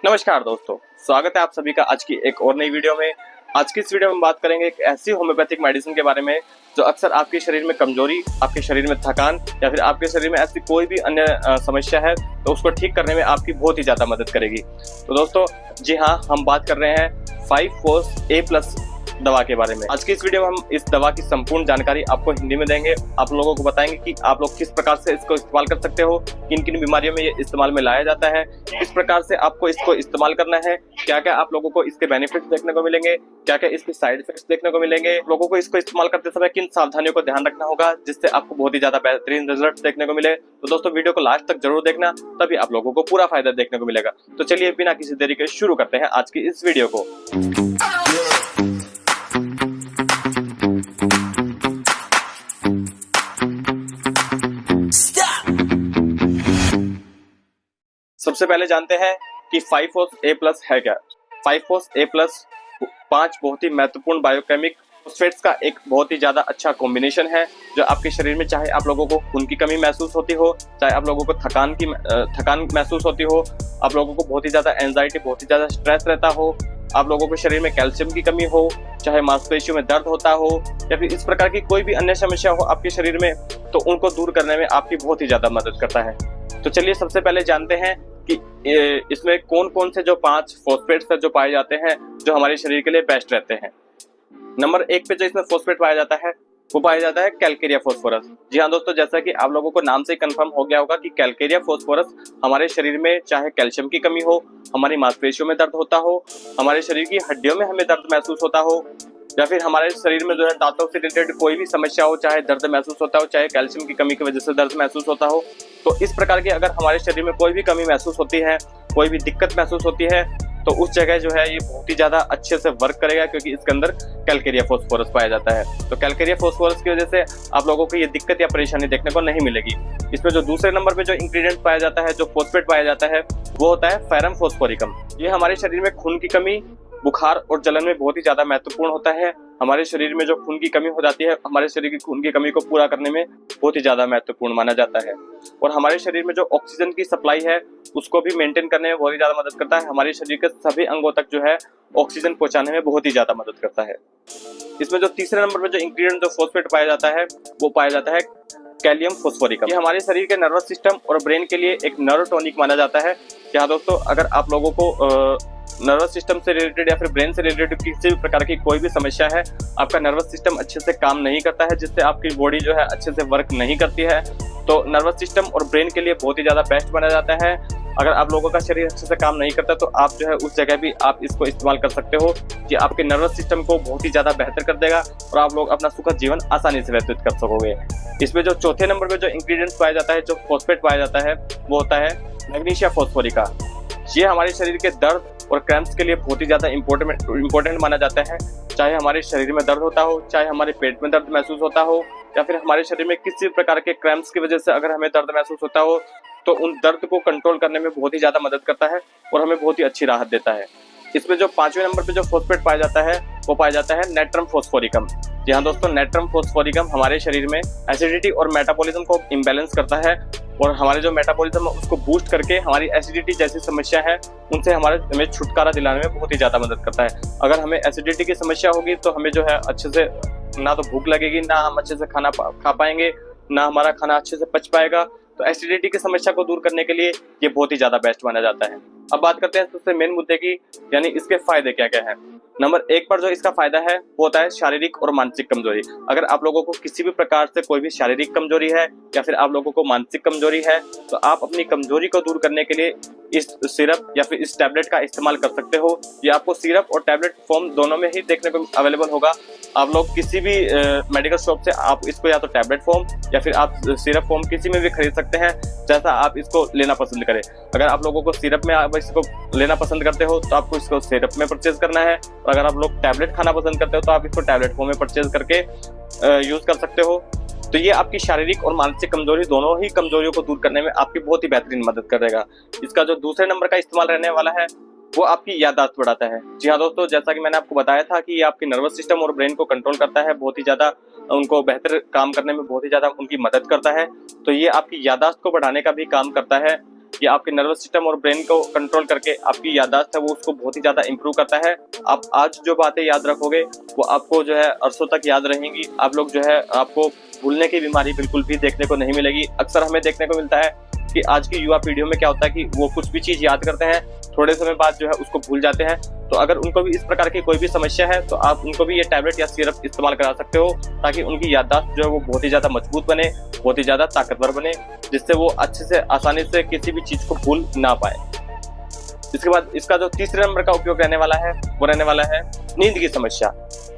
नमस्कार दोस्तों, स्वागत है आप सभी का आज की एक और नई वीडियो में। आज की इस वीडियो में बात करेंगे एक ऐसी होम्योपैथिक मेडिसिन के बारे में जो अक्सर आपके शरीर में कमजोरी, आपके शरीर में थकान या फिर आपके शरीर में ऐसी कोई भी अन्य समस्या है तो उसको ठीक करने में आपकी बहुत ही ज़्यादा मदद करेगी। तो दोस्तों जी हाँ, हम बात कर रहे हैं 5-FOS-A+ दवा के बारे में। आज की इस वीडियो में हम इस दवा की संपूर्ण जानकारी आपको हिंदी में देंगे। आप लोगों को बताएंगे कि आप लोग किस प्रकार से इसको इस्तेमाल कर सकते हो, किन किन बीमारियों में ये इस्तेमाल में लाया जाता है, किस प्रकार से आपको इसको इस्तेमाल करना है, क्या क्या आप लोगों को इसके बेनिफिट्स देखने को मिलेंगे, क्या क्या इसके साइड इफेक्ट्स देखने को मिलेंगे, लोगों को इसको इस्तेमाल करते समय किन सावधानियों को ध्यान रखना होगा जिससे आपको बहुत ही ज्यादा बेहतरीन रिजल्ट देखने को मिले। तो दोस्तों वीडियो को लास्ट तक जरूर देखना, तभी आप लोगों को पूरा फायदा देखने को मिलेगा। तो चलिए बिना किसी देरी के शुरू करते हैं आज की इस वीडियो को। सबसे पहले जानते हैं कि 5-FOS-A+ है क्या। 5-FOS-A+ 5 बहुत ही महत्वपूर्ण बायोकेमिक फॉस्फेट्स का एक बहुत ही ज्यादा अच्छा कॉम्बिनेशन है जो आपके शरीर में, चाहे आप लोगों को खून की कमी महसूस होती हो, चाहे आप लोगों को थकान महसूस होती हो, आप लोगों को बहुत ही ज्यादा एंजाइटी, बहुत ही ज्यादा स्ट्रेस रहता हो, आप लोगों के शरीर में कैल्शियम की कमी हो, चाहे मांसपेशियों में दर्द होता हो या फिर इस प्रकार की कोई भी अन्य समस्या हो आपके शरीर में, तो उनको दूर करने में आपकी बहुत ही ज्यादा मदद करता है। तो चलिए सबसे पहले जानते हैं कि इसमें कौन कौन से जो 5 फॉस्फेट्स जो पाए जाते हैं जो हमारे शरीर के लिए बेस्ट रहते हैं। नंबर 1 पे जो इसमें फॉस्फेट पाया जाता है वो पाया जाता है कैलकेरिया फॉस्फोरस। जी हाँ दोस्तों, जैसा कि आप लोगों को नाम से कंफर्म हो गया होगा कि कैलकेरिया फॉस्फोरस हमारे शरीर में चाहे कैल्शियम की कमी हो, हमारी मांसपेशियों में दर्द होता हो, हमारे शरीर की हड्डियों में हमें दर्द महसूस होता हो, या फिर हमारे शरीर में जो है दांतों से रिलेटेड कोई भी समस्या हो, चाहे दर्द महसूस होता हो, चाहे कैल्शियम की कमी की वजह से दर्द महसूस होता हो, तो इस प्रकार की अगर हमारे शरीर में कोई भी कमी महसूस होती है, कोई भी दिक्कत महसूस होती है, तो उस जगह जो है ये बहुत ही ज्यादा अच्छे से वर्क करेगा क्योंकि इसके अंदर कैलकेरिया फॉस्फोरस पाया जाता है। तो कैलकेरिया फॉस्फोरस की वजह से आप लोगों को ये दिक्कत या परेशानी देखने को नहीं मिलेगी। इसमें जो दूसरे नंबर पे जो इंग्रेडिएंट पाया जाता है, जो फॉस्फेट पाया जाता है, वो होता है फेरम फॉस्फोरिकम। ये हमारे शरीर में खून की कमी, बुखार और जलन में बहुत ही ज्यादा महत्वपूर्ण होता है। हमारे शरीर में जो खून की कमी हो जाती है, हमारे शरीर की खून की कमी को पूरा करने में बहुत ही ज्यादा महत्वपूर्ण माना जाता है। और हमारे शरीर में जो ऑक्सीजन की सप्लाई है उसको भी मेंटेन करने में बहुत ही ज्यादा मदद करता है। हमारे शरीर के सभी अंगों तक जो है ऑक्सीजन पहुंचाने में बहुत ही ज्यादा मदद करता है। इसमें जो तीसरे नंबर पर जो इंग्रेडिएंट जो फॉस्फेट पाया जाता है वो पाया जाता है कैलियम फॉस्फोरिकम। ये हमारे शरीर के नर्वस सिस्टम और ब्रेन के लिए एक नर्व टॉनिक माना जाता है। यहाँ दोस्तों अगर आप लोगों को नर्वस सिस्टम से रिलेटेड या फिर ब्रेन से रिलेटेड किसी भी प्रकार की कोई भी समस्या है, आपका नर्वस सिस्टम अच्छे से काम नहीं करता है, जिससे आपकी बॉडी जो है अच्छे से वर्क नहीं करती है, तो नर्वस सिस्टम और ब्रेन के लिए बहुत ही ज्यादा बेस्ट माना जाता है। अगर आप लोगों का शरीर अच्छे से काम नहीं करता तो आप जो है उस जगह भी आप इसको इस्तेमाल कर सकते हो। ये आपके नर्वस सिस्टम को बहुत ही ज्यादा बेहतर कर देगा और आप लोग अपना सुखद जीवन आसानी से व्यतीत कर सकोगे। इसमें जो चौथे नंबर पे जो इंग्रेडिएंट्स पाया जाता है, जो फॉस्फेट पाया जाता है, वो होता है मैग्नीशिया फॉस्फोरिका। ये हमारे शरीर के दर्द और क्रैम्प्स के लिए बहुत ही ज्यादा इंपॉर्टेंट माना जाता है। चाहे हमारे शरीर में दर्द होता हो, चाहे हमारे पेट में दर्द महसूस होता हो, या फिर हमारे शरीर में किसी प्रकार के क्रैम्प्स की वजह से अगर हमें दर्द महसूस होता हो, तो उन दर्द को कंट्रोल करने में बहुत ही ज्यादा मदद करता है और हमें बहुत ही अच्छी राहत देता है। इसमें जो 5वें नंबर पे जो फॉस्फेट पाया जाता है वो पाया जाता है नेट्रम फॉस्फोरिकम। जी हाँ दोस्तों, नेट्रम फॉस्फोरिकम हमारे शरीर में एसिडिटी और मेटाबॉलिज्म को इम्बैलेंस करता है और हमारे जो मेटाबॉलिज्म है उसको बूस्ट करके हमारी एसिडिटी जैसी समस्या है उनसे हमें छुटकारा दिलाने में बहुत ही ज्यादा मदद करता है। अगर हमें एसिडिटी की समस्या होगी तो हमें जो है अच्छे से ना तो भूख लगेगी, ना हम अच्छे से खाना खा पाएंगे, ना हमारा खाना अच्छे से पच पाएगा। तो एसिडिटी की समस्या को दूर करने के लिए ये बहुत ही ज्यादा बेस्ट माना जाता है। अब बात करते हैं सबसे मेन मुद्दे की, यानी इसके फायदे क्या क्या है। नंबर 1 पर जो इसका फायदा है वो होता है शारीरिक और मानसिक कमजोरी। अगर आप लोगों को किसी भी प्रकार से कोई भी शारीरिक कमजोरी है या फिर आप लोगों को मानसिक कमजोरी है, तो आप अपनी कमजोरी को दूर करने के लिए इस सिरप या फिर इस टैबलेट का इस्तेमाल कर सकते हो। ये आपको सिरप और टैबलेट फॉर्म दोनों में ही देखने को अवेलेबल होगा। आप लोग किसी भी मेडिकल शॉप से आप इसको या तो टैबलेट फॉर्म या फिर आप सिरप फॉर्म किसी में भी खरीद सकते हैं, जैसा आप इसको लेना पसंद करें। अगर आप लोगों को सिरप में आप इसको लेना पसंद करते हो तो आपको इसको सिरप में परचेज करना है, और अगर आप लोग टैबलेट खाना पसंद करते हो तो आप इसको टैबलेट फॉर्म में परचेज करके यूज कर सकते हो। तो ये आपकी शारीरिक और मानसिक कमजोरी, दोनों ही कमजोरियों को दूर करने में आपकी बहुत ही बेहतरीन मदद करेगा। इसका जो दूसरे नंबर का इस्तेमाल रहने वाला है वो आपकी याददाश्त बढ़ाता है। जी हाँ दोस्तों, जैसा कि मैंने आपको बताया था कि ये आपके नर्वस सिस्टम और ब्रेन को कंट्रोल करता है, बहुत ही ज्यादा उनको बेहतर काम करने में बहुत ही ज्यादा उनकी मदद करता है। तो ये आपकी याददाश्त को बढ़ाने का भी काम करता है। ये आपके नर्वस सिस्टम और ब्रेन को कंट्रोल करके आपकी याददाश्त है वो उसको बहुत ही ज़्यादा इंप्रूव करता है। आप आज जो बातें याद रखोगे वो आपको जो है अरसों तक याद रहेंगी। आप लोग जो है आपको भूलने की बीमारी बिल्कुल भी देखने को नहीं मिलेगी। अक्सर हमें देखने को मिलता है कि आज की युवा पीढ़ियों में क्या होता है कि वो कुछ भी चीज़ याद करते हैं, थोड़े समय बाद जो है उसको भूल जाते हैं। तो अगर उनको भी इस प्रकार की कोई भी समस्या है तो आप उनको भी ये टैबलेट या सिरप इस्तेमाल करा सकते हो, ताकि उनकी याददाश्त जो है वो बहुत ही ज़्यादा मजबूत बने, बहुत ही ज़्यादा ताकतवर बने, जिससे वो अच्छे से आसानी से किसी भी चीज़ को भूल ना पाए। इसके बाद इसका जो तीसरे नंबर का उपयोग रहने वाला है वो रहने वाला है नींद की समस्या।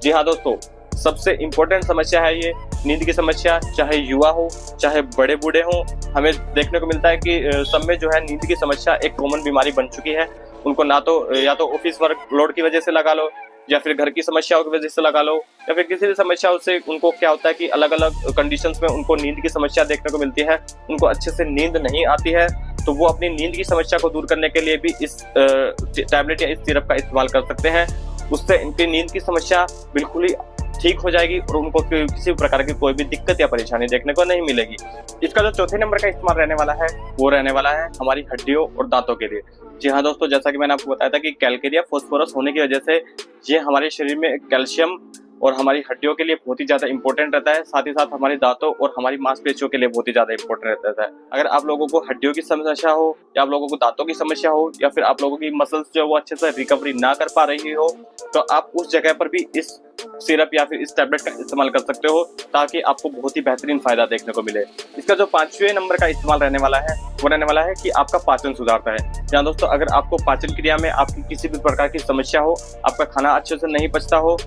जी हाँ दोस्तों, सबसे इम्पोर्टेंट समस्या है ये नींद की समस्या। चाहे युवा हो चाहे बड़े बूढ़े हों, हमें देखने को मिलता है कि सब में जो है नींद की समस्या एक कॉमन बीमारी बन चुकी है। उनको ना तो या तो ऑफिस वर्क लोड की वजह से लगा लो, या फिर घर की समस्याओं की वजह से लगा लो, या फिर किसी भी समस्याओं से उनको क्या होता है कि अलग अलग कंडीशंस में उनको नींद की समस्या देखने को मिलती है। उनको अच्छे से नींद नहीं आती है, तो वो अपनी नींद की समस्या को दूर करने के लिए भी इस टैबलेट या इस सिरप का इस्तेमाल कर सकते हैं। उससे इनकी नींद की समस्या बिल्कुल ही ठीक हो जाएगी और उनको किसी भी प्रकार की कोई भी दिक्कत या परेशानी देखने को नहीं मिलेगी। इसका जो चौथे नंबर का इस्तेमाल रहने वाला है वो रहने वाला है हमारी हड्डियों और दांतों के लिए। जी हाँ दोस्तों, जैसा कि मैंने आपको बताया था कि कैल्केरिया फॉस्फोरस होने की वजह से ये हमारे शरीर में कैल्शियम और हमारी हड्डियों के लिए बहुत ही ज्यादा इंपॉर्टेंट रहता है, साथ ही साथ हमारे दांतों और हमारी मांसपेशियों के लिए बहुत ही ज्यादा इंपॉर्टेंट रहता है। अगर आप लोगों को हड्डियों की समस्या हो, या आप लोगों को दांतों की समस्या हो, या फिर आप लोगों की मसल्स जो वो अच्छे से रिकवरी ना कर पा रही हो, तो आप उस जगह पर भी इस सिरप या फिर इस टैबलेट का इस्तेमाल कर सकते हो, ताकि आपको बहुत ही बेहतरीन फायदा देखने को मिले। इसका जो 5वें नंबर का इस्तेमाल रहने वाला है वो रहने वाला है कि आपका पाचन सुधारता है। जहाँ दोस्तों, अगर आपको पाचन क्रिया में आपकी किसी भी प्रकार की समस्या हो, आपका खाना अच्छे से नहीं पचता हो,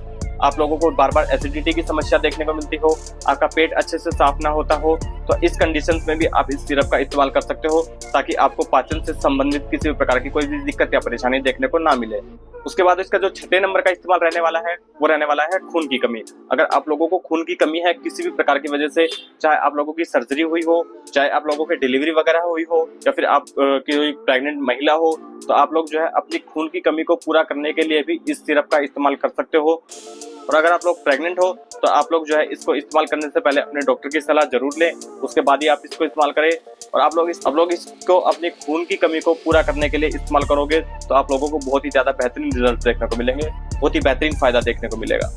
आप लोगों को बार बार एसिडिटी की समस्या देखने को मिलती हो, आपका पेट अच्छे से साफ ना होता हो, तो इस कंडीशंस में भी आप इस सिरप का इस्तेमाल कर सकते हो, ताकि आपको पाचन से संबंधित किसी भी प्रकार की कोई भी दिक्कत या परेशानी देखने को ना मिले। उसके बाद इसका जो 6वें नंबर का इस्तेमाल रहने वाला है वो रहने वाला है खून की कमी। अगर आप लोगों को खून की कमी है किसी भी प्रकार की वजह से, चाहे आप लोगों की सर्जरी हुई हो, चाहे आप लोगों की डिलीवरी वगैरह हुई हो, या फिर आप कोई प्रेग्नेंट महिला हो, तो आप लोग जो है अपनी खून की कमी को पूरा करने के लिए भी इस सिरप का इस्तेमाल कर सकते हो। और अगर आप लोग प्रेग्नेंट हो तो आप लोग जो है इसको इस्तेमाल करने से पहले अपने डॉक्टर की सलाह जरूर लें, उसके बाद ही आप इसको इस्तेमाल करें। और आप लोग इसको अपनी खून की कमी को पूरा करने के लिए इस्तेमाल करोगे तो आप लोगों को बहुत ही ज्यादा बेहतरीन रिजल्ट देखने को मिलेंगे, बहुत ही बेहतरीन फायदा देखने को मिलेगा।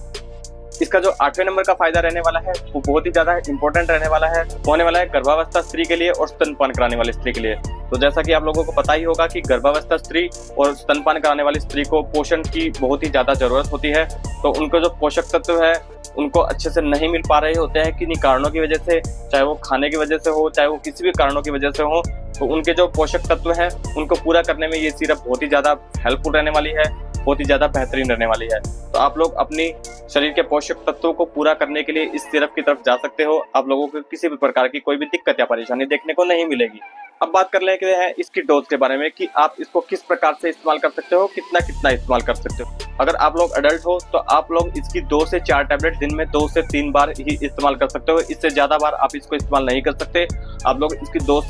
इसका जो 8वें नंबर का फायदा रहने वाला है वो बहुत ही ज्यादा इंपॉर्टेंट रहने वाला है, होने वाला है गर्भावस्था स्त्री के लिए और स्तनपान कराने वाली स्त्री के लिए। तो जैसा कि आप लोगों को पता ही होगा कि गर्भावस्था स्त्री और स्तनपान कराने वाली स्त्री को पोषण की बहुत ही ज्यादा जरूरत होती है। तो उनको जो पोषक तत्व है उनको अच्छे से नहीं मिल पा रहे होते हैं किन्हीं कारणों की वजह से, चाहे वो खाने की वजह से हो, चाहे वो किसी भी कारणों की वजह से हो। तो उनके जो पोषक तत्व हैं उनको पूरा करने में ये सिरप बहुत ही ज्यादा हेल्पफुल रहने वाली है, बहुत ही ज्यादा बेहतरीन रहने वाली है। तो आप लोग अपनी शरीर के पोषक तत्वों को पूरा करने के लिए इस सिरप की तरफ जा सकते हो। आप लोगों को किसी भी प्रकार की कोई भी दिक्कत या परेशानी देखने को नहीं मिलेगी। अब बात कर लेते हैं इसकी डोज के बारे में कि आप इसको किस प्रकार से इस्तेमाल कर सकते हो, कितना कितना इस्तेमाल कर सकते हो। अगर आप लोग अडल्ट हो तो आप लोग इसकी 2 से 4 टैबलेट दिन में 2 से 3 बार ही इस्तेमाल कर सकते हो। इससे ज्यादा बार आप इसको इस्तेमाल नहीं कर सकते। आप लोग इसकी 2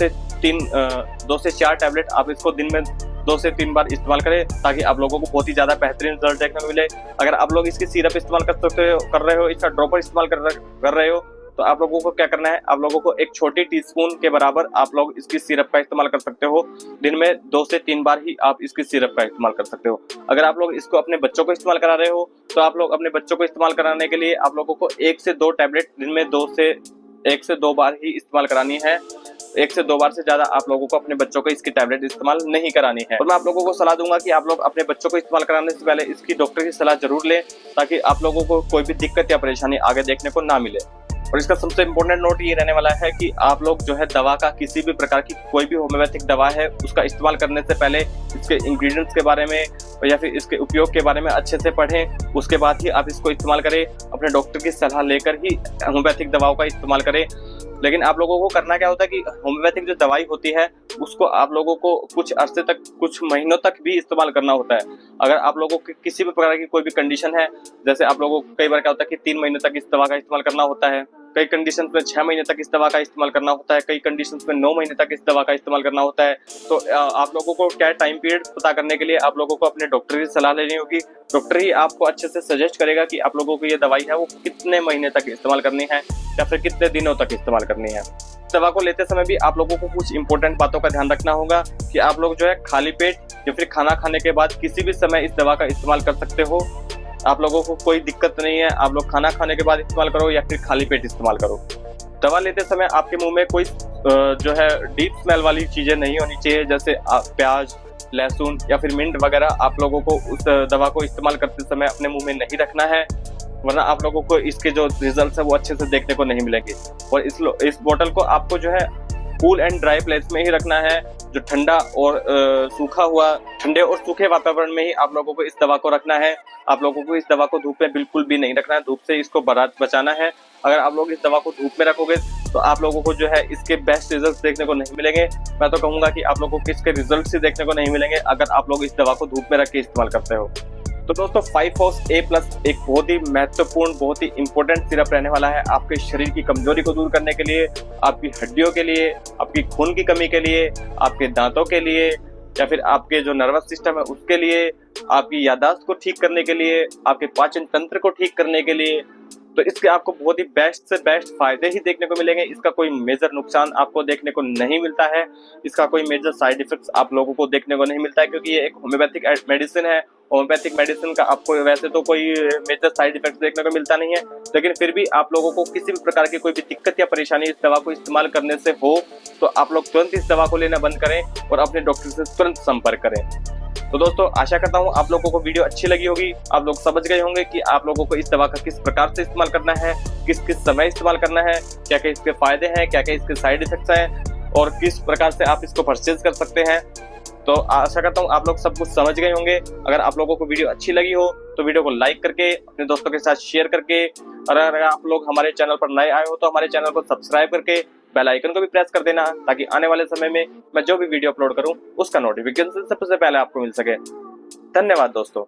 से 4 टैबलेट आप इसको दिन में 2 से 3 बार इस्तेमाल करें, ताकि आप लोगों को बहुत ही ज्यादा बेहतरीन रिजल्ट देखने को मिले। अगर आप लोग इसकी सिरप इस्तेमाल कर रहे हो, इसका ड्रॉपर इस्तेमाल कर रहे हो, तो आप लोगों को क्या करना है, आप लोगों को एक छोटी टीस्पून के बराबर आप लोग इसकी सिरप का इस्तेमाल कर सकते हो। दिन में 2 से 3 बार ही आप इसकी सिरप का इस्तेमाल कर सकते हो। अगर आप लोग इसको अपने बच्चों को इस्तेमाल करा रहे हो तो आप लोग अपने बच्चों को इस्तेमाल कराने के लिए आप लोगों को 1 से 2 टैबलेट दिन में 1 से 2 बार ही इस्तेमाल करानी है। 1 से 2 बार से ज्यादा आप लोगों को अपने बच्चों को इसकी टैबलेट इस्तेमाल नहीं करानी है। और मैं आप लोगों को सलाह दूंगा कि आप लोग अपने बच्चों को इस्तेमाल कराने से पहले इसकी डॉक्टर की सलाह जरूर लें, ताकि आप लोगों को कोई भी दिक्कत या परेशानी आगे देखने को ना मिले। और इसका सबसे इम्पोर्टेंट नोट ये रहने वाला है कि आप लोग जो है दवा का किसी भी प्रकार की कोई भी होम्योपैथिक दवा है उसका इस्तेमाल करने से पहले इसके इंग्रेडिएंट्स के बारे में या फिर इसके उपयोग के बारे में अच्छे से पढ़ें, उसके बाद ही आप इसको इस्तेमाल करें। अपने डॉक्टर की सलाह लेकर ही होम्योपैथिक दवाओं का इस्तेमाल करें। लेकिन आप लोगों को करना क्या होता है कि होम्योपैथिक जो दवाई होती है उसको आप लोगों को कुछ अरसे तक, कुछ महीनों तक भी इस्तेमाल करना होता है। अगर आप लोगों की किसी भी प्रकार की कोई भी कंडीशन है, जैसे आप लोगों को कई बार क्या होता है कि 3 महीने तक इस दवा का इस्तेमाल करना होता है, कई कंडीशंस में 6 महीने तक इस दवा का इस्तेमाल करना होता है, कई कंडीशंस में 9 महीने तक इस दवा का इस्तेमाल करना होता है। तो आप लोगों को क्या टाइम पीरियड पता करने के लिए आप लोगों को अपने डॉक्टर की सलाह लेनी होगी। डॉक्टर ही आपको अच्छे से सजेस्ट करेगा कि आप लोगों को ये दवाई है वो कितने महीने तक इस्तेमाल करनी है या फिर कितने दिनों तक इस्तेमाल करनी है। दवा को लेते समय भी आप लोगों को कुछ इंपॉर्टेंट बातों का ध्यान रखना होगा कि आप लोग जो है खाली पेट या फिर खाना खाने के बाद किसी भी समय इस दवा का इस्तेमाल कर सकते हो। आप लोगों को कोई दिक्कत नहीं है, आप लोग खाना खाने के बाद इस्तेमाल करो या फिर खाली पेट इस्तेमाल करो। दवा लेते समय आपके मुंह में कोई जो है डीप स्मेल वाली चीजें नहीं होनी चाहिए, जैसे प्याज, लहसुन या फिर मिंट वगैरह आप लोगों को उस दवा को इस्तेमाल करते समय अपने मुंह में नहीं रखना है, वरना आप लोगों को इसके जो रिजल्ट है वो अच्छे से देखने को नहीं मिलेंगे। और इस बोतल को आपको जो है कूल एंड ड्राई प्लेस में ही रखना है, जो ठंडा और सूखा हुआ ठंडे और सूखे वातावरण में ही आप लोगों को इस दवा को रखना है। आप लोगों को इस दवा को धूप में बिल्कुल भी नहीं रखना है, धूप से इसको बचाना है। अगर आप लोग इस दवा को धूप में रखोगे तो आप लोगों को जो है इसके बेस्ट रिजल्ट देखने को नहीं मिलेंगे। मैं तो कहूंगा कि आप लोगों को इसके रिजल्ट ही देखने को नहीं मिलेंगे अगर आप लोग इस दवा को धूप में रख के इस्तेमाल करते हो। तो दोस्तों 5-HOPE+ एक बहुत ही महत्वपूर्ण, बहुत ही इंपॉर्टेंट सिरप रहने वाला है आपके शरीर की कमजोरी को दूर करने के लिए, आपकी हड्डियों के लिए, आपकी खून की कमी के लिए, आपके दांतों के लिए या फिर आपके जो नर्वस सिस्टम है उसके लिए, आपकी याददाश्त को ठीक करने के लिए, आपके पाचन तंत्र को ठीक करने के लिए। तो इसके आपको बहुत ही बेस्ट से बेस्ट फायदे ही देखने को मिलेंगे। इसका कोई मेजर नुकसान आपको देखने को नहीं मिलता है, इसका कोई मेजर साइड इफेक्ट्स आप लोगों को देखने को नहीं मिलता है, क्योंकि ये एक होम्योपैथिक मेडिसिन है। होम्योपैथिक मेडिसिन का आपको वैसे तो कोई मेजर साइड इफेक्ट देखने को मिलता नहीं है, लेकिन फिर भी आप लोगों को किसी भी प्रकार की कोई भी दिक्कत या परेशानी इस दवा को इस्तेमाल करने से हो तो आप लोग तुरंत इस दवा को लेना बंद करें और अपने डॉक्टर से तुरंत संपर्क करें। तो दोस्तों आशा करता हूँ आप लोगों को वीडियो अच्छी लगी होगी, आप लोग समझ गए होंगे कि आप लोगों को इस दवा का किस प्रकार से इस्तेमाल करना है, किस किस समय इस्तेमाल करना है, क्या क्या इसके फायदे हैं, क्या क्या इसके साइड इफेक्ट्स हैं और किस प्रकार से आप इसको परचेज कर सकते हैं। तो आशा करता हूँ आप लोग सब कुछ समझ गए होंगे। अगर आप लोगों को वीडियो अच्छी लगी हो तो वीडियो को लाइक करके अपने दोस्तों के साथ शेयर करके, और अगर आप लोग हमारे चैनल पर नए आए हो तो हमारे चैनल को सब्सक्राइब करके बेल आइकन को भी प्रेस कर देना, ताकि आने वाले समय में मैं जो भी वीडियो अपलोड करूं उसका नोटिफिकेशन सबसे पहले आपको मिल सके। धन्यवाद दोस्तों।